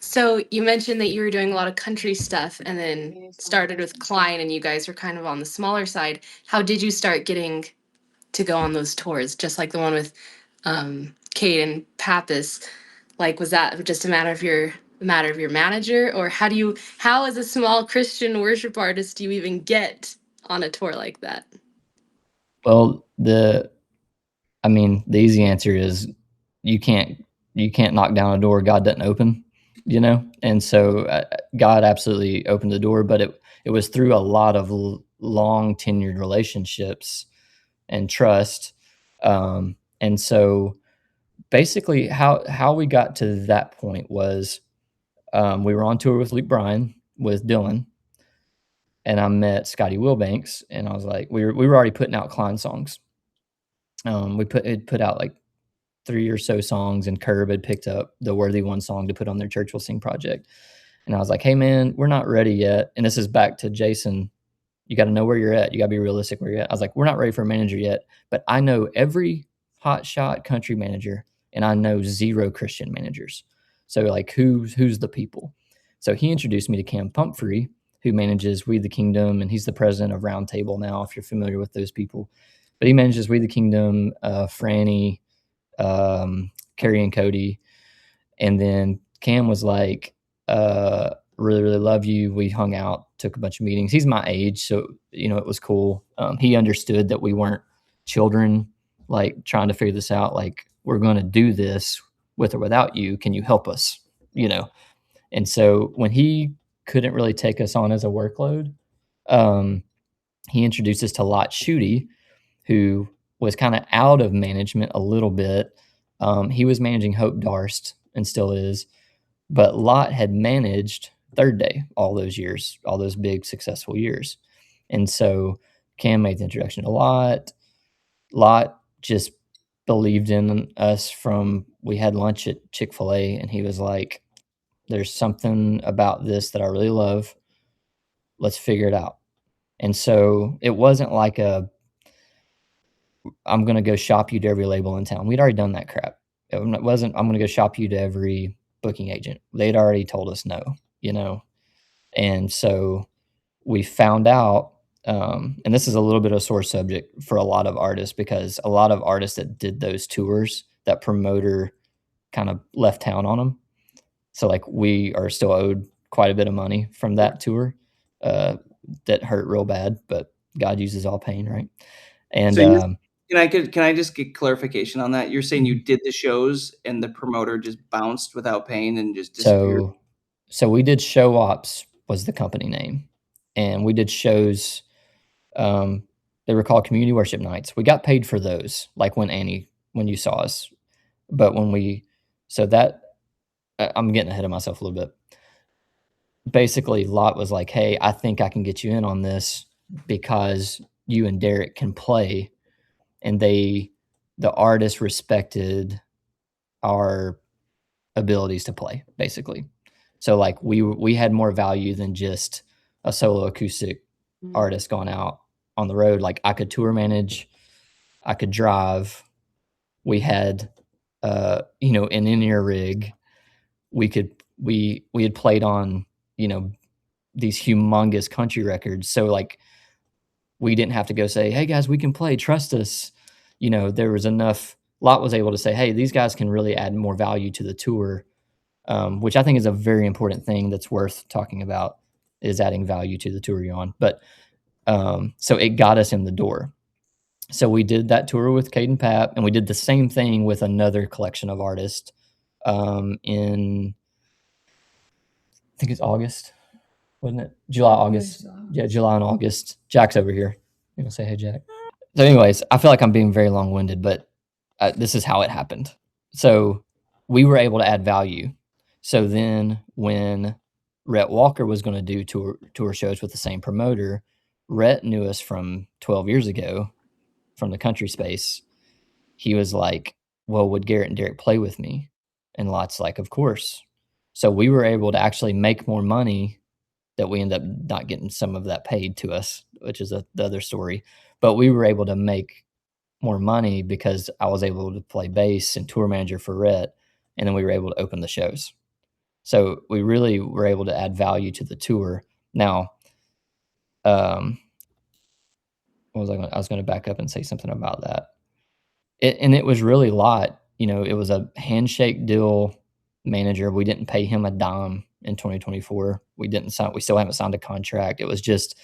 So you mentioned that you were doing a lot of country stuff and then started with Klein and you guys were kind of on the smaller side. How did you start getting to go on those tours? Just like the one with Kate and Pappas. Like was that just a matter of your manager? Or how as a small Christian worship artist do you even get on a tour like that? Well, the easy answer is you can't you can't knock down a door God doesn't open, you know? And so God absolutely opened the door, but it was through a lot of long tenured relationships and trust. And so basically how we got to that point was we were on tour with Luke Bryan with Dylan, and I met Scotty Wilbanks, and I was like, we were already putting out Klein songs. We put out like 3 or so songs, and Curb had picked up the Worthy One song to put on their Church Will Sing project. And I was like, hey man, we're not ready yet. And this is back to Jason. You got to know where you're at. You got to be realistic where you're at. I was like, we're not ready for a manager yet, but I know every hot shot country manager, and I know zero Christian managers. So like, who's the people? So he introduced me to Cam Pumphrey, who manages We the Kingdom, and he's the president of Roundtable now, if you're familiar with those people. But he manages We the Kingdom, Franny, Carrie and Cody. And then Cam was like, really, really love you. We hung out, took a bunch of meetings. He's my age, so it was cool. He understood that we weren't children, like trying to figure this out. Like, we're going to do this with or without you. Can you help us? You know. And so when he couldn't really take us on as a workload, um, he introduced us to Lot Schutte, who was kind of out of management a little bit. He was managing Hope Darst and still is, but Lot had managed Third Day all those years, all those big successful years. And so Cam made the introduction to Lot. Lot just believed in us from we had lunch at Chick-fil-A, and he was like, there's something about this that I really love. Let's figure it out. And so it wasn't like I'm going to go shop you to every label in town. We'd already done that crap. It wasn't, I'm going to go shop you to every booking agent. They'd already told us no, you know? And so we found out, and this is a little bit of a sore subject for a lot of artists, because a lot of artists that did those tours, that promoter kind of left town on them. So like we are still owed quite a bit of money from that tour, that hurt real bad, but God uses all pain, right? And So you're can I just get clarification on that? You're saying you did the shows and the promoter just bounced without paying and just disappeared? so we did Show Ops was the company name, and we did shows. They were called community worship nights. We got paid for those, like when you saw us, but when we so that I'm getting ahead of myself a little bit. Basically, Lot was like, "Hey, I think I can get you in on this because you and Derek can play," and the artist respected our abilities to play, basically. So like we had more value than just a solo acoustic artist going out on the road. Like I could tour manage, I could drive. We had an in-ear rig. We had played on, these humongous country records. So like we didn't have to go say, "Hey guys, we can play, trust us." There was enough. Lot was able to say, "Hey, these guys can really add more value to the tour," which I think is a very important thing that's worth talking about, is adding value to the tour you're on. But so it got us in the door. So we did that tour with Cade and Pap, and we did the same thing with another collection of artists in, I think it's August, wasn't it? July, August. Yeah, July and August. Jack's over here. You gonna say hey, Jack? So, anyways, I feel like I'm being very long-winded, but this is how it happened. So we were able to add value. So then when Rhett Walker was going to do tour shows with the same promoter, Rhett knew us from 12 years ago from the country space. He was like, "Well, would Garrett and Derek play with me?" And Lot's like, "Of course." So we were able to actually make more money, that we end up not getting some of that paid to us, which is the other story. But we were able to make more money because I was able to play bass and tour manager for Rhett, and then we were able to open the shows. So we really were able to add value to the tour. Now, what was I was gonna back up and say something about that. It was really light. It was a handshake deal manager. We didn't pay him a dime in 2024. We still haven't signed a contract. It was just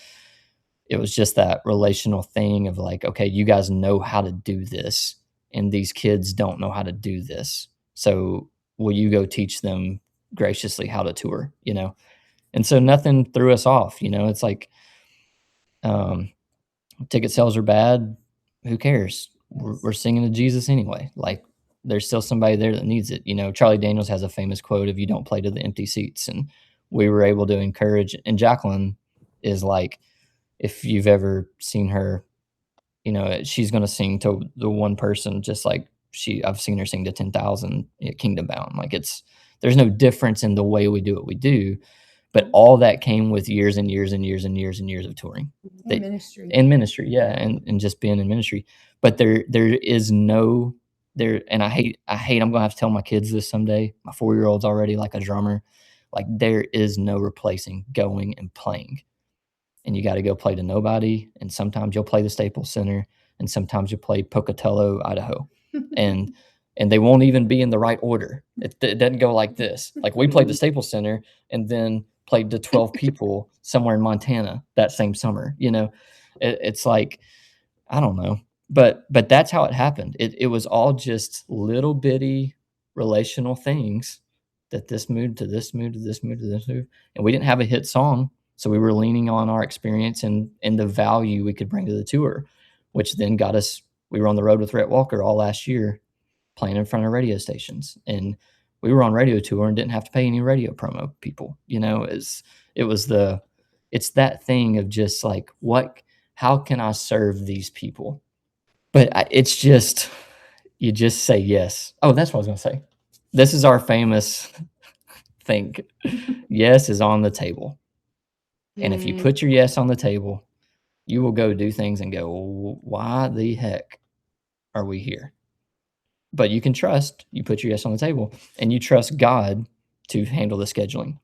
that relational thing of like, okay, you guys know how to do this, and these kids don't know how to do this. So will you go teach them graciously how to tour? And so nothing threw us off. It's like, um, ticket sales are bad. Who cares? We're singing to Jesus anyway. Like, there's still somebody there that needs it. Charlie Daniels has a famous quote of "You don't play to the empty seats," and we were able to encourage. And Jacqueline is like, if you've ever seen her, she's going to sing to the one person, just like I've seen her sing to 10,000 at Kingdom Bound. Like, there's no difference in the way we do what we do. But all that came with years and years and years and years and years of touring. In ministry, yeah, and just being in ministry. But there is no there, and I hate I'm gonna have to tell my kids this someday. My 4-year-old's already like a drummer. Like, there is no replacing going and playing. And you got to go play to nobody. And sometimes you'll play the Staples Center, and sometimes you'll play Pocatello, Idaho. And they won't even be in the right order. It doesn't go like this. Like, we played the Staples Center and then played to 12 people somewhere in Montana that same summer. It's like, I don't know, but that's how it happened. It was all just little bitty relational things, that this moved to this move to this move to this move, and we didn't have a hit song, so we were leaning on our experience and the value we could bring to the tour, which then got us. We were on the road with Rhett Walker all last year, playing in front of radio stations, and we were on radio tour and didn't have to pay any radio promo people. It's that thing of just like, how can I serve these people? But it's just, you just say yes. Oh, that's what I was going to say. This is our famous thing. Yes is on the table. And if you put your yes on the table, you will go do things and go, why the heck are we here? But you can trust, you put your yes on the table, and you trust God to handle the scheduling,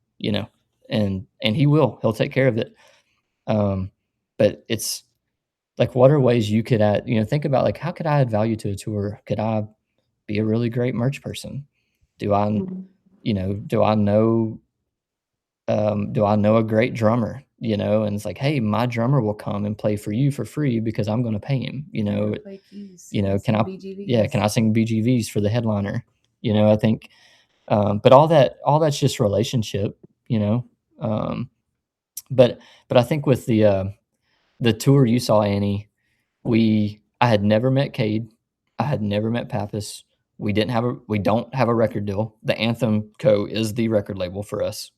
and he'll take care of it. But it's like, what are ways you could add, think about, like, how could I add value to a tour? Could I be a really great merch person? Do I, do I know, a great drummer, and it's like, hey, my drummer will come and play for you for free because I'm going to pay him, Play keys, can I, BGVs. yeah, can I sing BGVs for the headliner? I think, but all that's just relationship, um, but I think with the tour you saw, Annie, I had never met Cade. I had never met Pappas. We don't have a record deal. The Anthem Co. is the record label for us.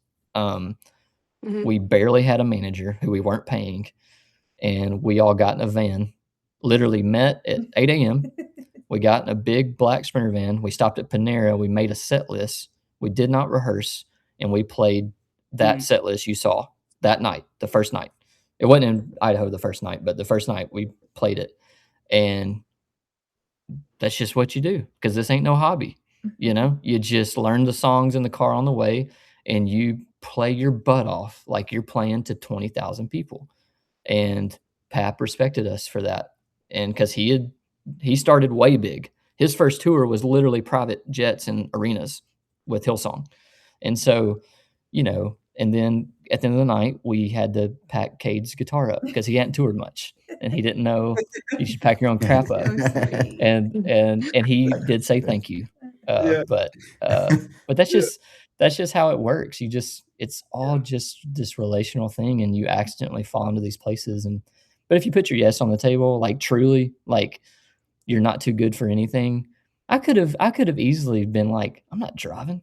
We barely had a manager who we weren't paying, and we all got in a van, literally met at 8 a.m. We got in a big black Sprinter van. We stopped at Panera. We made a set list. We did not rehearse, and we played that set list you saw that night, the first night. It wasn't in Idaho the first night, but the first night we played it. And that's just what you do, because this ain't no hobby. You just learn the songs in the car on the way, and you play your butt off like you're playing to 20,000 people. And Pap respected us for that. And because he started way big. His first tour was literally private jets and arenas with Hillsong. And so, and then at the end of the night, we had to pack Cade's guitar up because he hadn't toured much, and he didn't know you should pack your own crap up. And he did say thank you. But that's just how it works. It's all just this relational thing, and you accidentally fall into these places. But if you put your yes on the table, like, truly, like, you're not too good for anything. I could have easily been like, I'm not driving.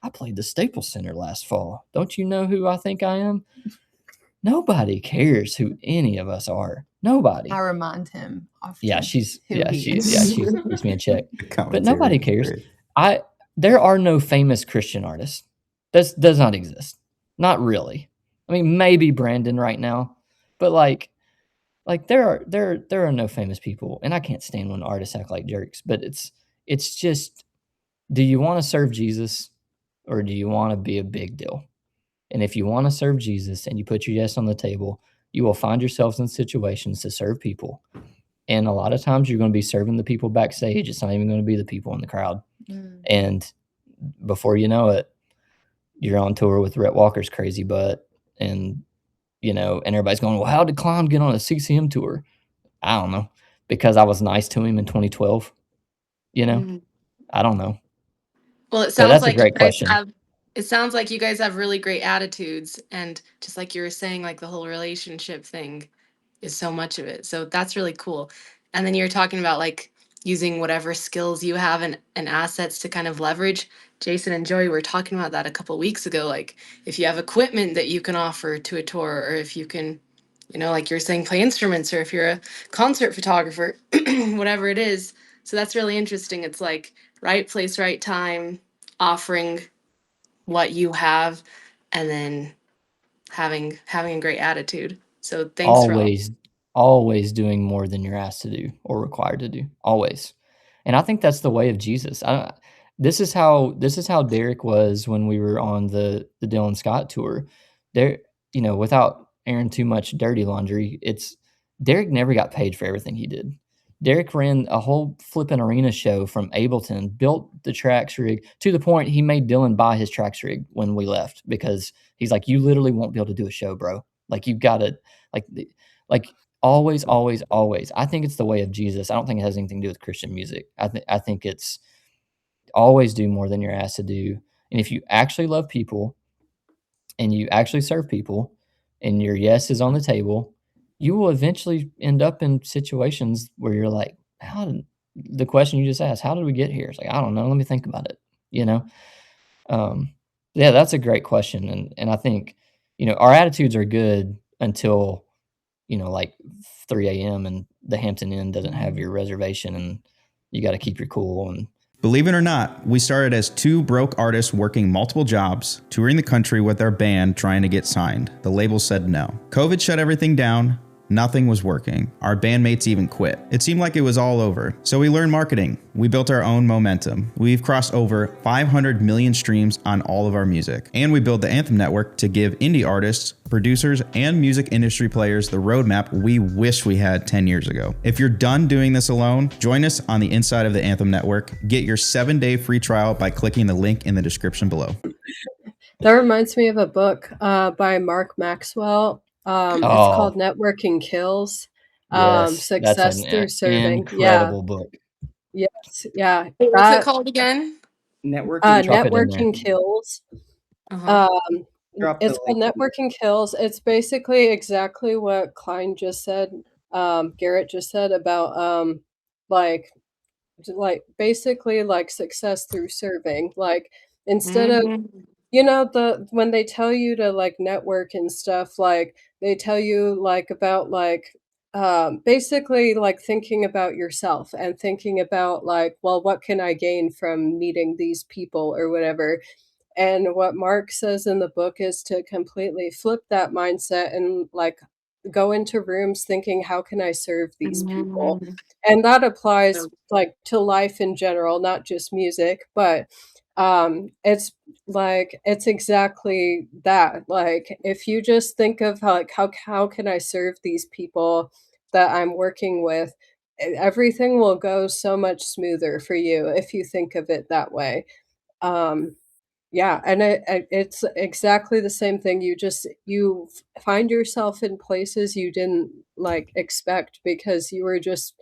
I played the Staples Center last fall. Don't you know who I think I am? Nobody cares who any of us are. Nobody. I remind him often. Yeah, she is. keeps me in check. But nobody cares. There are no famous Christian artists. That does not exist. Not really. I mean, maybe Brandon right now, but like there are no famous people, and I can't stand when artists act like jerks. But it's just, do you want to serve Jesus, or do you want to be a big deal? And if you want to serve Jesus and you put your yes on the table, you will find yourselves in situations to serve people. And a lot of times you're going to be serving the people backstage. It's not even going to be the people in the crowd. Mm. And before you know it, you're on tour with Rhett Walker's Crazy Butt. And, and everybody's going, well, how did Klein get on a CCM tour? I don't know. Because I was nice to him in 2012. Mhm. I don't know. Well, But that's a great question. it sounds like you guys have really great attitudes, and just like you were saying, like the whole relationship thing is so much of it. So that's really cool. And then you're talking about like using whatever skills you have and assets to kind of leverage. Jason and Joey were talking about that a couple weeks ago. Like if you have equipment that you can offer to a tour, or if you can, like you're saying, play instruments, or if you're a concert photographer, whatever it is. So that's really interesting. It's like right place, right time, offering what you have, and then having a great attitude. So thanks for all. Always doing more than you're asked to do or required to do. Always. And I think that's the way of Jesus. This is how Derek was when we were on the Dylan Scott tour. There, without airing too much dirty laundry, Derek never got paid for everything he did. Derek ran a whole flipping arena show from Ableton, built the tracks rig to the point he made Dylan buy his tracks rig when we left, because he's like, you literally won't be able to do a show, bro. Like you've got to like always, always, always. I think it's the way of Jesus. I don't think it has anything to do with Christian music. I think it's always do more than you're asked to do. And if you actually love people and you actually serve people and your yes is on the table, you will eventually end up in situations where you're like, the question you just asked, how did we get here? It's like, I don't know. Let me think about it. Yeah, that's a great question. And I think, our attitudes are good until, like 3 a.m. and the Hampton Inn doesn't have your reservation and you got to keep your cool. And believe it or not, we started as two broke artists working multiple jobs, touring the country with our band trying to get signed. The label said no. COVID shut everything down. Nothing was working. Our bandmates even quit. It seemed like it was all over. So we learned marketing. We built our own momentum. We've crossed over 500 million streams on all of our music. And we built the Anthem Network to give indie artists, producers, and music industry players the roadmap we wish we had 10 years ago. If you're done doing this alone, join us on the inside of the Anthem Network. Get your 7-day free trial by clicking the link in the description below. That reminds me of a book by Mark Maxwell. It's called Networking Kills. Yes, Success that's through an serving. incredible book. Yes. Yeah. What's it called again? Networking. Networking Kills. Uh-huh. It's called Networking Kills. It's basically exactly what Klein just said. Garrett just said about like basically like success through serving. Like instead of when they tell you to like network and stuff, like they tell you like about like basically like thinking about yourself and thinking about like, well, what can I gain from meeting these people or whatever. And what Mark says in the book is to completely flip that mindset and like go into rooms thinking, how can I serve these people? And that applies like to life in general, not just music, but it's exactly that. Like if you just think of how can I serve these people that I'm working with, everything will go so much smoother for you if you think of it that way. Yeah, and it's exactly the same thing. You find yourself in places you didn't like expect because you were just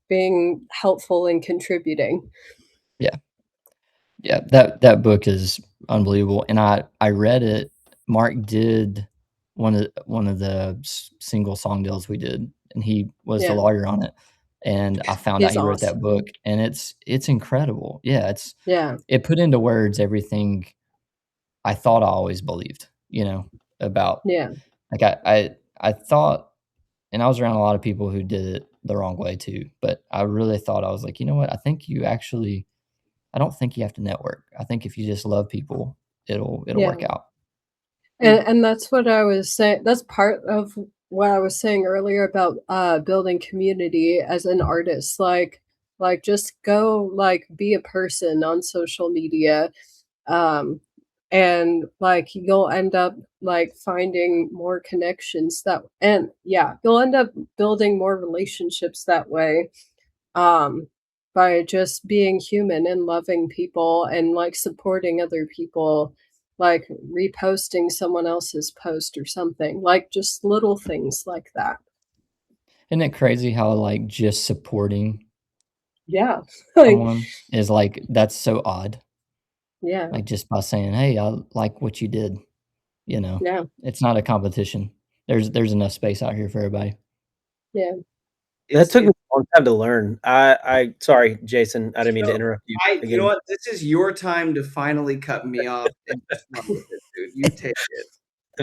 being helpful and contributing. Yeah. Yeah, that book is unbelievable, and I read it. Mark did one of the single song deals we did, and he was the lawyer on it. And I found out He's he wrote that book, awesome. and it's incredible. Yeah, Yeah. it put into words everything I thought I always believed. About Yeah. like I thought, and I was around a lot of people who did it the wrong way too. But I really thought, I was like, you know what? I don't think you have to network. I think if you just love people, it'll work out. And that's what I was saying. That's part of what I was saying earlier about building community as an artist. Like just go like be a person on social media. and like you'll end up like finding more connections and yeah, you'll end up building more relationships that way, um by just being human and loving people and like supporting other people, like reposting someone else's post or something, like just little things like that. Isn't it crazy how like just supporting Yeah. Like, someone is like that's so odd. yeah. Like just by saying, "Hey, I like what you did," you know. Yeah. It's not a competition. There's enough space out here for everybody. Yeah. That took me a long time to learn. I sorry, Jason, I didn't mean to No, interrupt you you know again. what? This is your time to finally cut me off and just run with it, dude. You take it.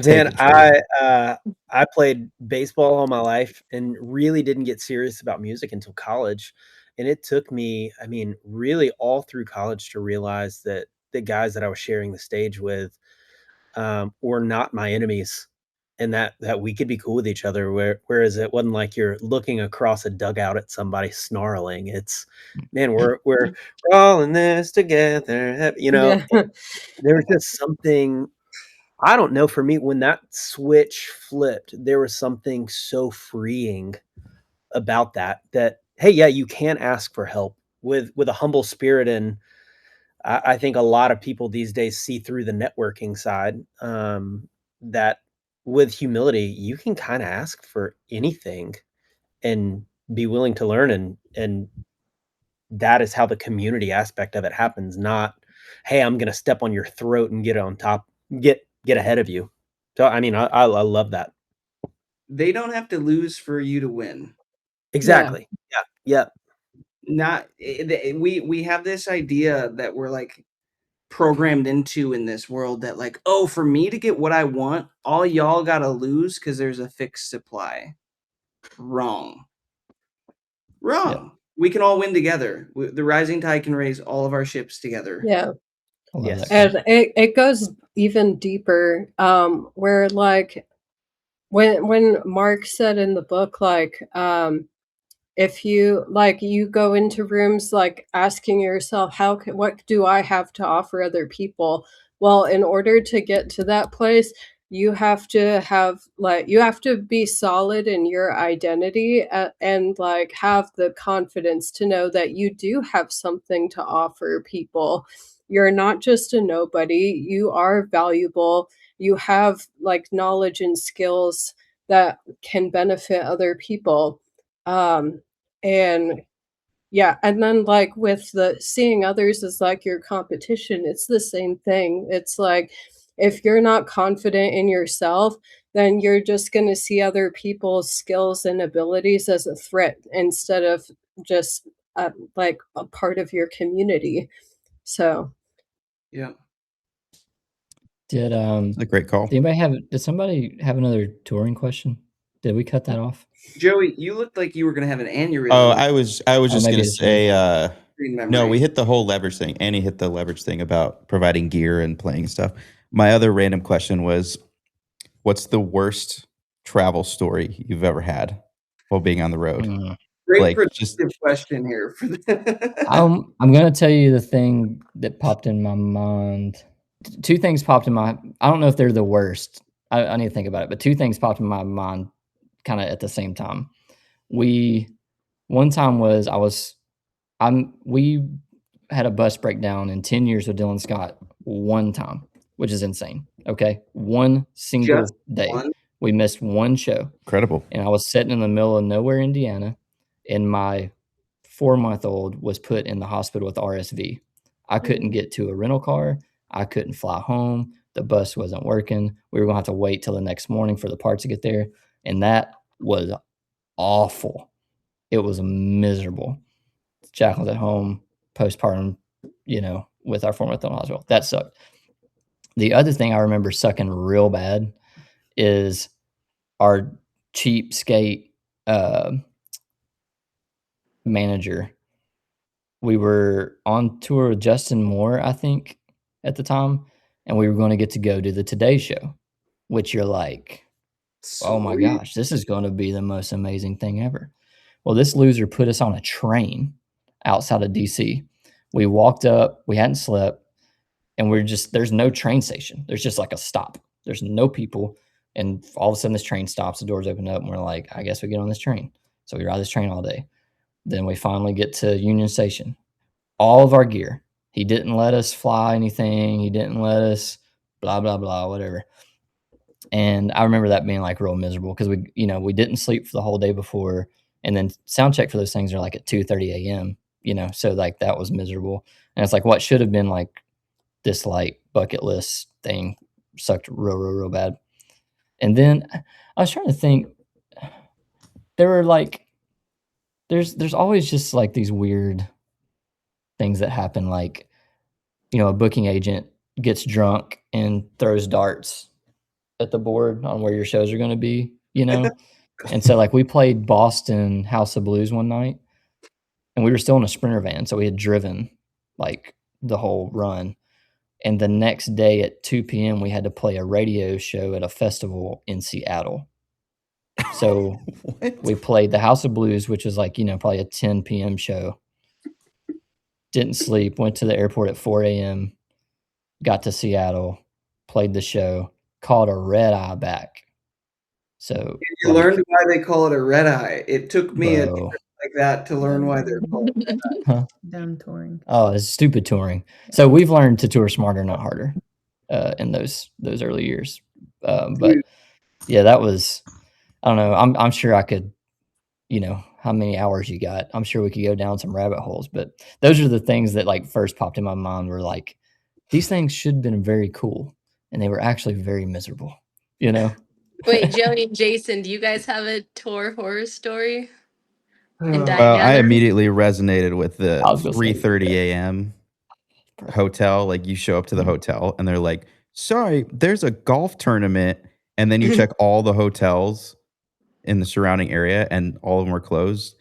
Man, Take it, I played baseball all my life and really didn't get serious about music until college. And it took me, I mean, really all through college to realize that the guys that I was sharing the stage with were not my enemies, and that we could be cool with each other. Whereas it wasn't like you're looking across a dugout at somebody snarling. It's, man, we're all in this together. You know, Yeah. there was just something, I don't know, for me, when that switch flipped, there was something so freeing about that, hey, yeah, you can ask for help with a humble spirit. And I think a lot of people these days see through the networking side, that with humility, you can kind of ask for anything and be willing to learn. And that is how the community aspect of it happens. Not, hey, I'm going to step on your throat and get on top, get ahead of you. So, I mean, I love that. They don't have to lose for you to win. Exactly. Yeah. Yeah. We have this idea that we're like programmed into in this world that like, oh, for me to get what I want, all y'all gotta lose because there's a fixed supply. Wrong. Yep. We can all win together. The rising tide can raise all of our ships together. Yeah. I love Yes. that. And it goes even deeper, where like when Mark said in the book, like, if you like you go into rooms like asking yourself what do I have to offer other people, well, in order to get to that place, you have to have like you have to be solid in your identity, and like have the confidence to know that you do have something to offer people. You're not just a nobody, you are valuable, you have like knowledge and skills that can benefit other people. And yeah, and then like with the seeing others as like your competition, it's the same thing. It's like if you're not confident in yourself, then you're just going to see other people's skills and abilities as a threat instead of just like a part of your community. So, Yeah. Did a great call. did somebody have another touring question? Did we cut that off? Joey, you looked like you were gonna have an aneurysm. Oh, I was just maybe gonna it's me. say, Green no, memory. we hit the whole leverage thing. Annie hit the leverage thing about providing gear and playing and stuff. My other random question was, what's the worst travel story you've ever had while being on the road? Great like, productive question here. I'm gonna tell you the thing that popped in my mind. Two things popped in my. I don't know if they're the worst. I need to think about it, but two things popped in my mind, kind of at the same time. One time we had a bus breakdown in 10 years with Dylan Scott one time, which is insane. Okay, one single Just day. one? We missed one show. Incredible. And I was sitting in the middle of nowhere, Indiana, and my 4-month-old was put in the hospital with RSV. I couldn't get to a rental car. I couldn't fly home. The bus wasn't working. We were going to have to wait till the next morning for the parts to get there. And that was awful. It was miserable. Jacqueline's at home, postpartum, with our 4-month-old in the hospital. That sucked. The other thing I remember sucking real bad is our cheapskate manager. We were on tour with Justin Moore, I think, at the time, and we were going to get to go to the Today Show, which you're like, oh my gosh, this is going to be the most amazing thing ever. Well, this loser put us on a train outside of DC. We walked up, we hadn't slept, and there's no train station. There's just like a stop. There's no people. And all of a sudden this train stops, the doors open up, and we're like, I guess we get on this train. So we ride this train all day. Then we finally get to Union Station. All of our gear. He didn't let us fly anything. He didn't let us blah, blah, blah, whatever. And I remember that being like real miserable because we didn't sleep for the whole day before. And then sound check for those things are like at 2:30 a.m., so like that was miserable. And it's like what should have been like this like bucket list thing sucked real, real, real bad. And then I was trying to think, there were like, there's always just like these weird things that happen. Like, a booking agent gets drunk and throws darts at the board on where your shows are going to be, And so like we played Boston House of Blues one night and we were still in a Sprinter van. So we had driven like the whole run. And the next day at 2 p.m. we had to play a radio show at a festival in Seattle. So we played the House of Blues, which was like, probably a 10 p.m. show. Didn't sleep, went to the airport at 4 a.m., got to Seattle, played the show, caught a red eye back. So you learned why they call it a red eye. It took me a bro. trip like that to learn why they're called red eye. Huh? Dumb touring. Oh, it's stupid touring. So we've learned to tour smarter, not harder, in those early years. But yeah, that was, I don't know. I'm sure I could, how many hours you got. I'm sure we could go down some rabbit holes, but those are the things that like first popped in my mind were like, these things should have been very cool. And they were actually very miserable, Wait, Joey and Jason, do you guys have a tour horror story? And Well, I together? immediately resonated with the I was gonna say, 3:30 a.m. hotel. Like you show up to the hotel and they're like, sorry, there's a golf tournament. And then you check all the hotels in the surrounding area and all of them were closed.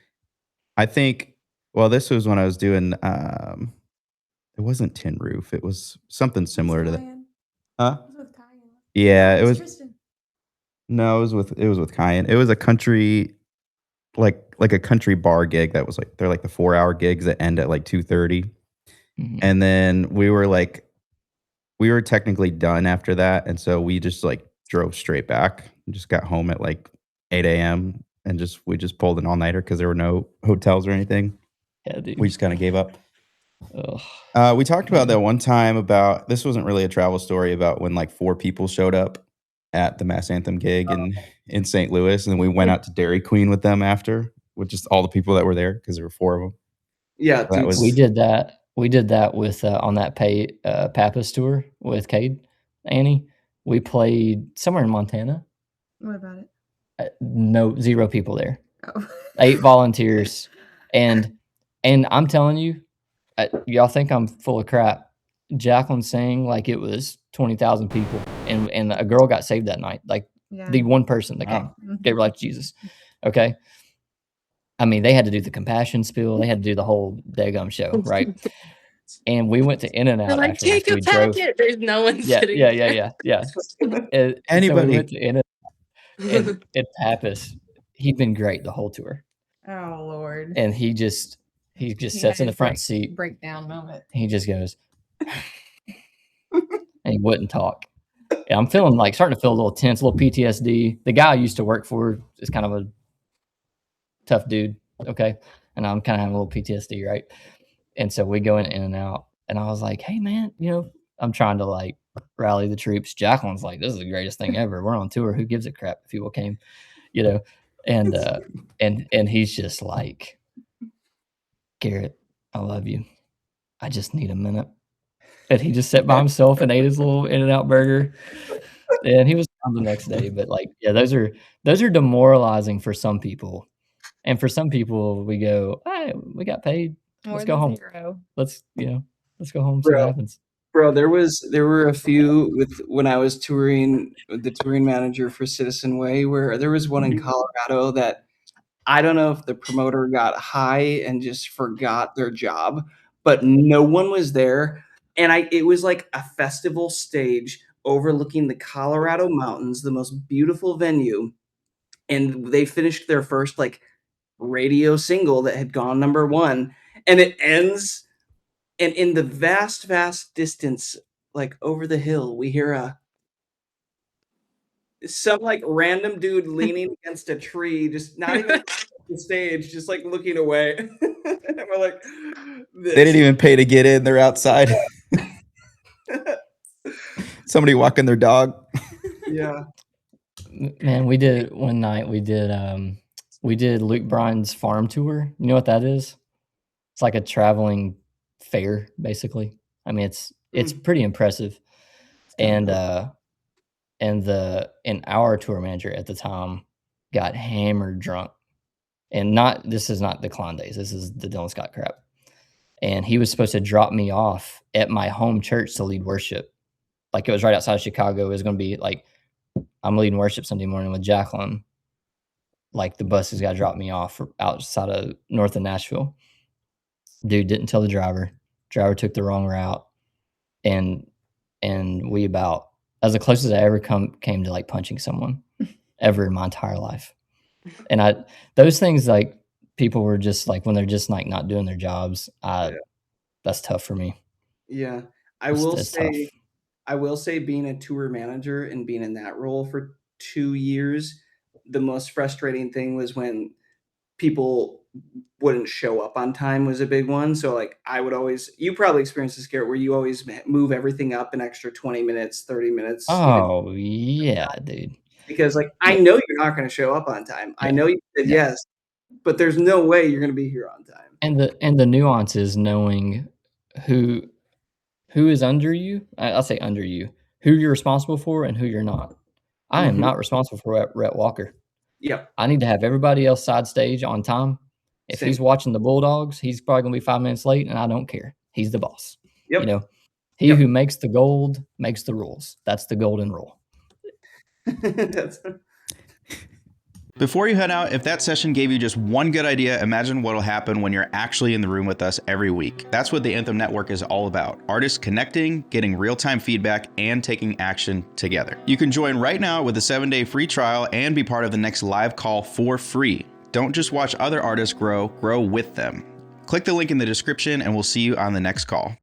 I think, well, this was when I was doing, it wasn't Tin Roof. It was something similar to that. Huh? It was with Kyan. Yeah, it was. Tristan. No, it was with Kyan. It was a country, like a country bar gig that was like they're like the 4-hour gigs that end at like 2:30, and then we were technically done after that, and so we just like drove straight back and just got home at like 8 a.m. and we just pulled an all nighter because there were no hotels or anything. Yeah, dude. We just kind of gave up. Ugh. We talked about that one time about this wasn't really a travel story about when like 4 people showed up at the Mass Anthem gig in St. Louis, and then we went out to Dairy Queen with them after, with just all the people that were there because there were 4 of them. Yeah, That was We did that. We did that with on that Pappas tour with Cade, Annie. We played somewhere in Montana. What about it? No, 0 people there. Oh. 8 volunteers, and I'm telling you, y'all think I'm full of crap. Jacqueline sang like it was 20,000 people, and a girl got saved that night. Like Yeah. the one person that came, gave her life to Jesus. Okay. I mean, they had to do the compassion spiel. They had to do the whole daggum show, right? And we went to In-N-Out. They're like, afterwards. take a We drove. packet. There's no one Yeah, sitting. yeah. And so Anybody. we went to In-N-Out, and Pappas, he'd been great the whole tour, Oh Lord. and he just He sits had in the his front seat. breakdown moment. He just goes, and he wouldn't talk. And I'm starting to feel a little tense, a little PTSD. The guy I used to work for is kind of a tough dude. Okay. And I'm kind of having a little PTSD. Right. And so we go in and out, and I was like, hey man, I'm trying to like rally the troops. Jacqueline's like, this is the greatest thing ever. We're on tour. Who gives a crap if people came, and he's just like, Garrett, I love you. I just need a minute. And he just sat by himself and ate his little In-N-Out burger. And he was on the next day. But like, yeah, those are demoralizing for some people. And for some people, we go, hey, we got paid. Let's go home. 0. Let's go home. See what happens. Bro, there were a few when I was touring with the touring manager for Citizen Way, where there was one in Colorado that I don't know if the promoter got high and just forgot their job, but no one was there. And it was like a festival stage overlooking the Colorado mountains, the most beautiful venue. And they finished their first like radio single that had gone #1, and it ends, and in the vast distance, like over the hill, we hear some like random dude leaning against a tree, just not even the stage, just like looking away. And we're like, They didn't even pay to get in. They're outside. Somebody walking their dog. Yeah. Man, we did one night. We did Luke Bryan's farm tour. You know what that is? It's like a traveling fair, basically. I mean, it's pretty impressive. And our tour manager at the time got hammered drunk. And this is not the Klein days. This is the Dylan Scott crap. And he was supposed to drop me off at my home church to lead worship. Like it was right outside of Chicago. It was going to be like, I'm leading worship Sunday morning with Jacqueline. Like the bus has got to drop me off outside of north of Nashville. Dude didn't tell the driver. Driver took the wrong route. And we about, as the closest I ever came to like punching someone ever in my entire life. And those things, like people were just like, when they're just like not doing their jobs, that's tough for me. Yeah. It's tough. I will say being a tour manager and being in that role for 2 years, the most frustrating thing was when people wouldn't show up on time was a big one. So like I would always, you probably experienced this, Garrett, where you always move everything up an extra 20 minutes, 30 minutes. Oh yeah, dude. Because like, I know you're not going to show up on time. I know you said yes, but there's no way you're going to be here on time. And the nuance is knowing who is under you. I'll say under you, who you're responsible for and who you're not. I am not responsible for Rhett Walker. Yep. I need to have everybody else side stage on time. If he's watching the Bulldogs, he's probably going to be 5 minutes late, and I don't care. He's the boss. Yep. You know, he who makes the gold makes the rules. That's the golden rule. Before you head out, if that session gave you just one good idea, imagine what'll happen when you're actually in the room with us every week. That's what the Anthem Network is all about. Artists connecting, getting real-time feedback, and taking action together. You can join right now with a 7-day free trial and be part of the next live call for free. Don't just watch other artists grow with them. Click the link in the description and we'll see you on the next call.